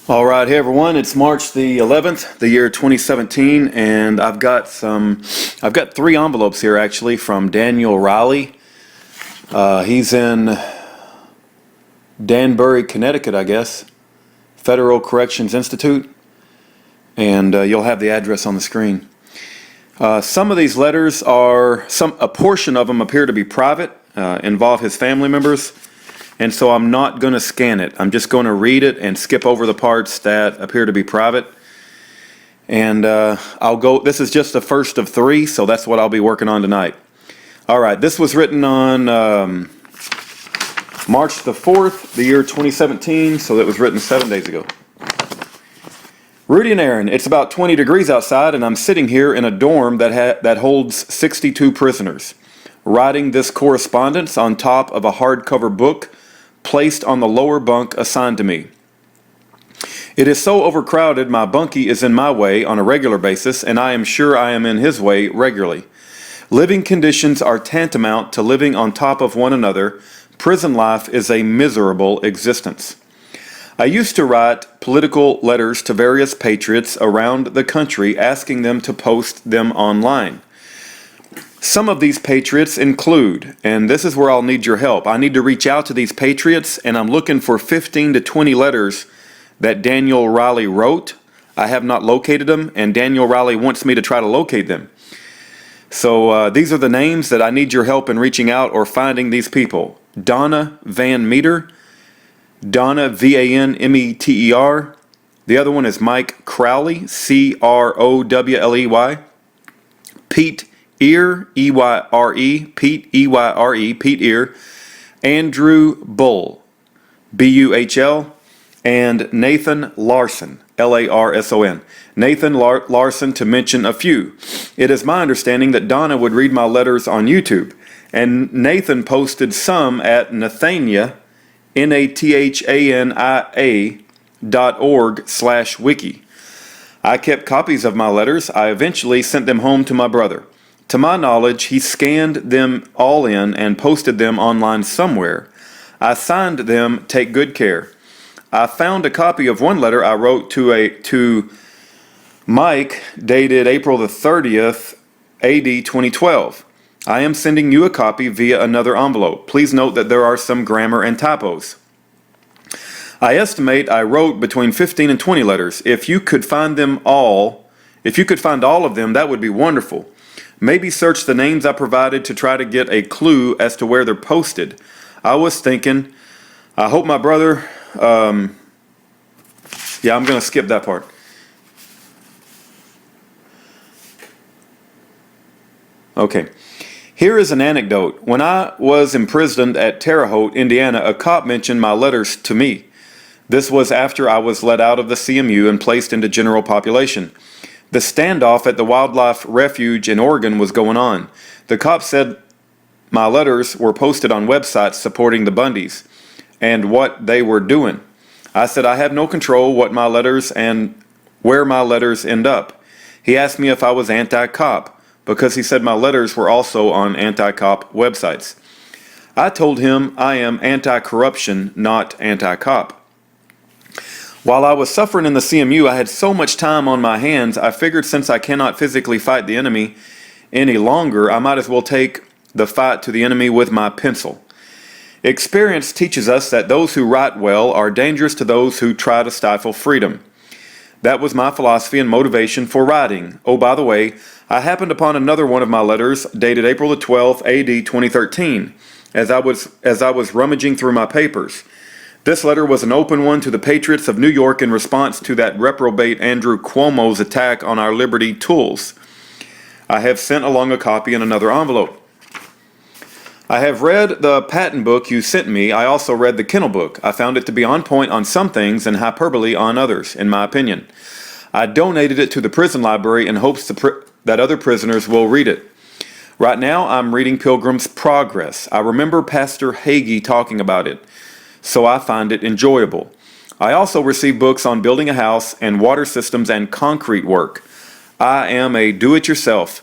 All right, hey everyone, it's March the 11th, the year 2017, and I've got three envelopes here actually from Daniel Riley. He's in Danbury, Connecticut, I guess, Federal Corrections Institute, and you'll have the address on the screen. Some of these letters a portion of them appear to be private, involve his family members. And so I'm not going to scan it. I'm just going to read it and skip over the parts that appear to be private. And this is just the first of three, so that's what I'll be working on tonight. All right, this was written on March the 4th, the year 2017, so that was written 7 days ago. Rudy and Aaron, it's about 20 degrees outside, and I'm sitting here in a dorm that holds 62 prisoners, writing this correspondence on top of a hardcover book placed on the lower bunk assigned to me. It is so overcrowded my bunkie is in my way on a regular basis, and I am sure I am in his way regularly. Living conditions are tantamount to living on top of one another. Prison life is a miserable existence. I used to write political letters to various patriots around the country asking them to post them online. Some of these patriots include, and this is where I'll need your help, I need to reach out to these patriots, and I'm looking for 15 to 20 letters that Daniel Riley wrote. I have not located them, and Daniel Riley wants me to try to locate them. So these are the names that I need your help in reaching out or finding these people. Donna Vanmeter, Donna Vanmeter. The other one is Mike Crowley, Crowley. Pete Eyre, E-Y-R-E, Pete, E-Y-R-E, Pete Eyre, Andrew Buhl, B-U-H-L, and Nathan Larson, L-A-R-S-O-N. Nathan Larson, to mention a few. It is my understanding that Donna would read my letters on YouTube, and Nathan posted some at Nathania, nathania.org/wiki. I kept copies of my letters. I eventually sent them home to my brother. To my knowledge, he scanned them all in and posted them online somewhere. I signed them, "Take good care." I found a copy of one letter I wrote to Mike, dated April the 30th, AD 2012. I am sending you a copy via another envelope. Please note that there are some grammar and typos. I estimate I wrote between 15 and 20 letters. If you could find all of them, that would be wonderful. Maybe search the names I provided to try to get a clue as to where they're posted. I was thinking, I hope my brother, I'm going to skip that part. Okay. Here is an anecdote. When I was imprisoned at Terre Haute, Indiana, a cop mentioned my letters to me. This was after I was let out of the CMU and placed into general population. The standoff at the wildlife refuge in Oregon was going on. The cop said my letters were posted on websites supporting the Bundys and what they were doing. I said I have no control what my letters and where my letters end up. He asked me if I was anti-cop because he said my letters were also on anti-cop websites. I told him I am anti-corruption, not anti-cop. While I was suffering in the CMU, I had so much time on my hands, I figured since I cannot physically fight the enemy any longer, I might as well take the fight to the enemy with my pencil. Experience teaches us that those who write well are dangerous to those who try to stifle freedom. That was my philosophy and motivation for writing. Oh, by the way, I happened upon another one of my letters dated April the 12th, AD 2013, as I was rummaging through my papers. This letter was an open one to the patriots of New York in response to that reprobate Andrew Cuomo's attack on our liberty tools. I have sent along a copy in another envelope. I have read the patent book you sent me. I also read the Kennel book. I found it to be on point on some things and hyperbole on others, in my opinion. I donated it to the prison library in hopes that other prisoners will read it. Right now, I'm reading Pilgrim's Progress. I remember Pastor Hagee talking about it, so I find it enjoyable. I also receive books on building a house and water systems and concrete work. I am a do-it-yourselfer,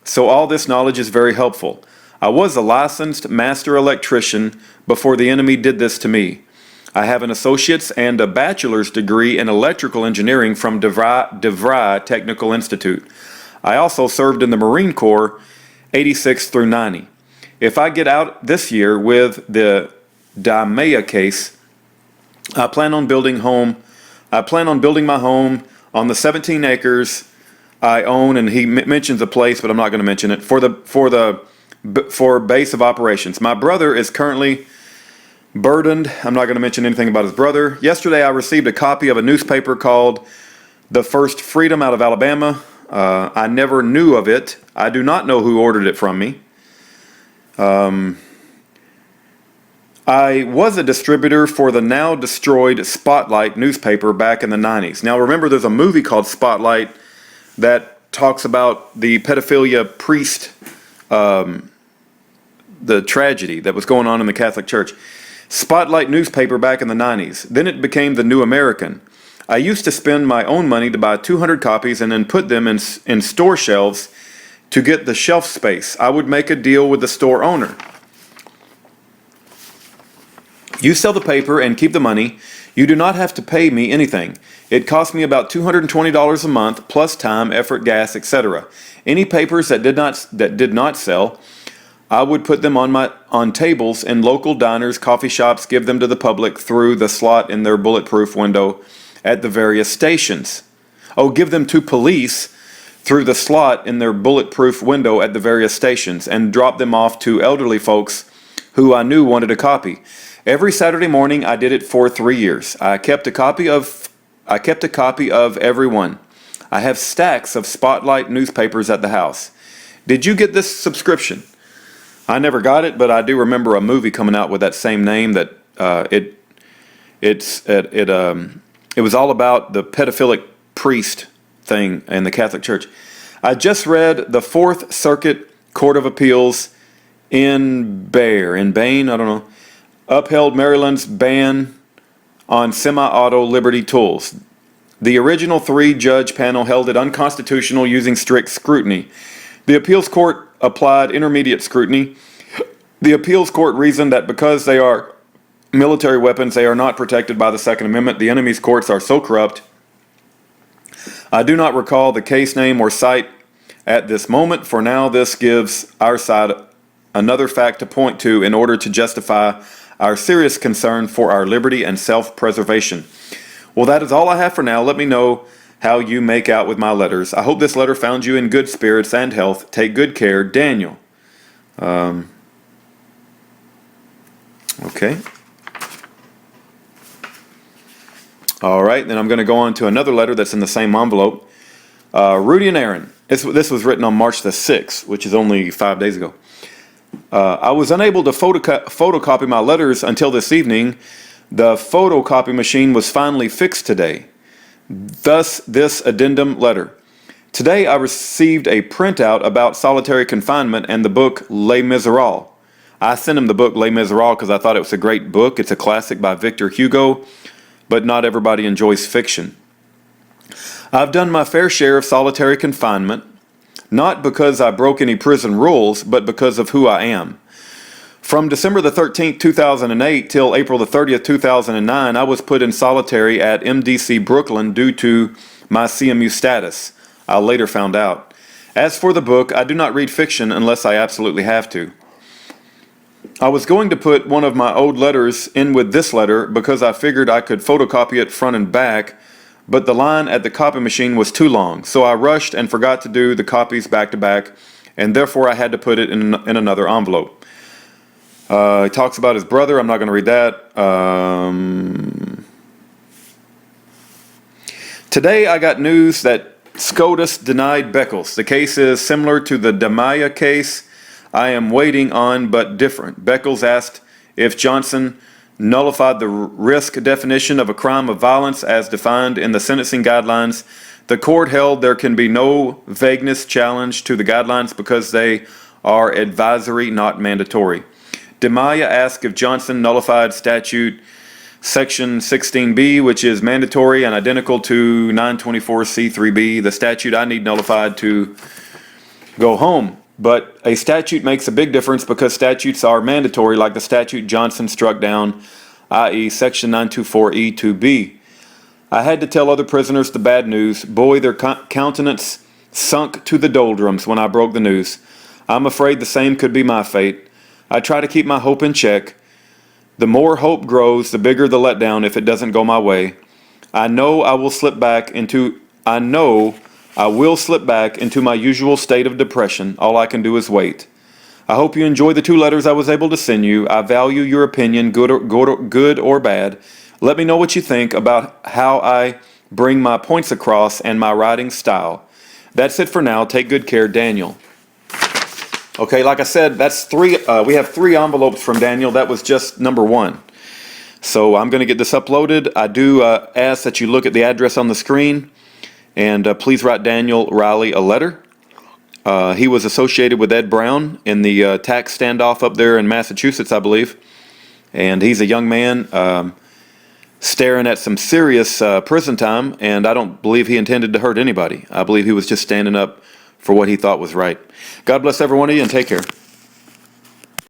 so all this knowledge is very helpful. I was a licensed master electrician before the enemy did this to me. I have an associate's and a bachelor's degree in electrical engineering from DeVry Technical Institute. I also served in the Marine Corps 86 through 90. If I get out this year with the Damea case, I plan on building my home on the 17 acres I own, and he mentions a place, but I'm not going to mention it, for base of operations. My brother is currently burdened. I'm not going to mention anything about his brother. Yesterday I received a copy of a newspaper called The First Freedom out of Alabama. I never knew of it. I do not know who ordered it from me. I was a distributor for the now destroyed Spotlight newspaper back in the 90s. Now remember, there's a movie called Spotlight that talks about the pedophilia priest, the tragedy that was going on in the Catholic Church. Spotlight newspaper back in the 90s. Then it became the New American. I used to spend my own money to buy 200 copies and then put them in store shelves to get the shelf space. I would make a deal with the store owner. You sell the paper and keep the money. You do not have to pay me anything. It cost me about $220 a month, plus time, effort, gas, etc. Any papers that did not sell, I would put them on tables in local diners, coffee shops, give them to the public through the slot in their bulletproof window at the various stations. Oh, give them to police through the slot in their bulletproof window at the various stations, and drop them off to elderly folks who I knew wanted a copy. Every Saturday morning I did it for 3 years. I kept a copy of every one. I have stacks of Spotlight newspapers at the house. Did you get this subscription? I never got it, but I do remember a movie coming out with that same name. That it was all about the pedophilic priest thing in the Catholic Church. I just read the Fourth Circuit Court of Appeals in Bain, I don't know, upheld Maryland's ban on semi-auto Liberty tools. The original 3-judge panel held it unconstitutional using strict scrutiny. The appeals court applied intermediate scrutiny. The appeals court reasoned that because they are military weapons, they are not protected by the Second Amendment. The enemy's courts are so corrupt. I do not recall the case name or site at this moment. For now, this gives our side another fact to point to in order to justify our serious concern for our liberty and self-preservation. Well, that is all I have for now. Let me know how you make out with my letters. I hope this letter found you in good spirits and health. Take good care, Daniel. Okay. All right, then I'm going to go on to another letter that's in the same envelope. Rudy and Aaron. This was written on March the 6th, which is only 5 days ago. I was unable to photocopy my letters until this evening. The photocopy machine was finally fixed today. Thus, this addendum letter. Today I received a printout about solitary confinement and the book Les Miserables. I sent him the book Les Miserables because I thought it was a great book. It's a classic by Victor Hugo, but not everybody enjoys fiction. I've done my fair share of solitary confinement, not because I broke any prison rules, but because of who I am. From December the 13th, 2008 till April the 30th, 2009, I was put in solitary at MDC Brooklyn due to my CMU status. I later found out. As for the book, I do not read fiction unless I absolutely have to. I was going to put one of my old letters in with this letter because I figured I could photocopy it front and back, but the line at the copy machine was too long, so I rushed and forgot to do the copies back to back, and therefore I had to put it in another envelope. He talks about his brother. I'm not going to read that. Today I got news that SCOTUS denied Beckles. The case is similar to the Damaya case I am waiting on, but different. Beckles asked if Johnson nullified the risk definition of a crime of violence as defined in the sentencing guidelines. The court held there can be no vagueness challenge to the guidelines because they are advisory, not mandatory. Damaya asked if Johnson nullified statute section 16B, which is mandatory and identical to 924C3B, the statute I need nullified to go home. But a statute makes a big difference because statutes are mandatory, like the statute Johnson struck down. i.e. Section 924E2B. I had to tell other prisoners the bad news. Boy, their countenance sunk to the doldrums when I broke the news. I'm afraid the same could be my fate. I try to keep my hope in check. The more hope grows, the bigger the letdown if it doesn't go my way. I know I will slip back into my usual state of depression. All I can do is wait. I hope you enjoy the 2 letters I was able to send you. I value your opinion, good or bad. Let me know what you think about how I bring my points across and my writing style. That's it for now. Take good care, Daniel. Okay, like I said, that's 3. We have 3 envelopes from Daniel. That was just number 1. So I'm going to get this uploaded. I do ask that you look at the address on the screen, and please write Daniel Riley a letter. He was associated with Ed Brown in the tax standoff up there in Massachusetts, I believe. And he's a young man staring at some serious prison time, and I don't believe he intended to hurt anybody. I believe he was just standing up for what he thought was right. God bless every one of you, and take care.